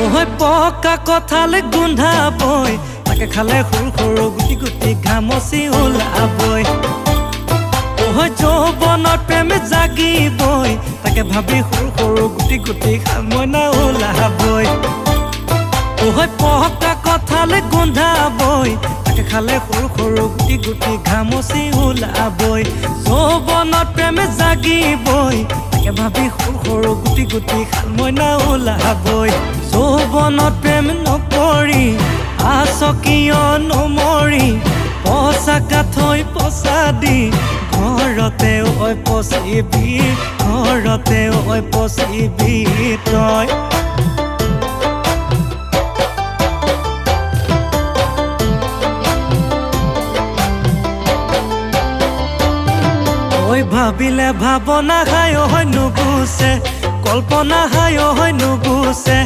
ওহৈ পকা কঁঠালে গোন্ধাবই, তাকে খালে সৰু সৰু গুটি গুটি ঘামচি ওলাবই। ওহৈ যৌৱনত প্ৰেম জাগিবই, তাকে ভাবি সৰু সৰু গুটি গুটি শালমইনা ওলাবই। ওহৈ পকা কঁঠালে গোন্ধাবই, তাকে খালে সৰু সৰু গুটি গুটি ঘামচি ওলাবই। যৌৱনত প্ৰেম জাগিবই, তাকে ভাবি সৰু সৰু গুটি গুটি শালমইনা ওলাবই। যৌৱনত প্ৰেম নকৰি আচকিয় নমৰি, পচাকা থৈ পচা দি ঘৰতে ঐ পচিবি, ঘৰতে ঐ পচিবি তই। ঐ ভাবিলে ভাৱনা হায় হয় নুগুচে, কল্পনা হায় হয় নুগুচে।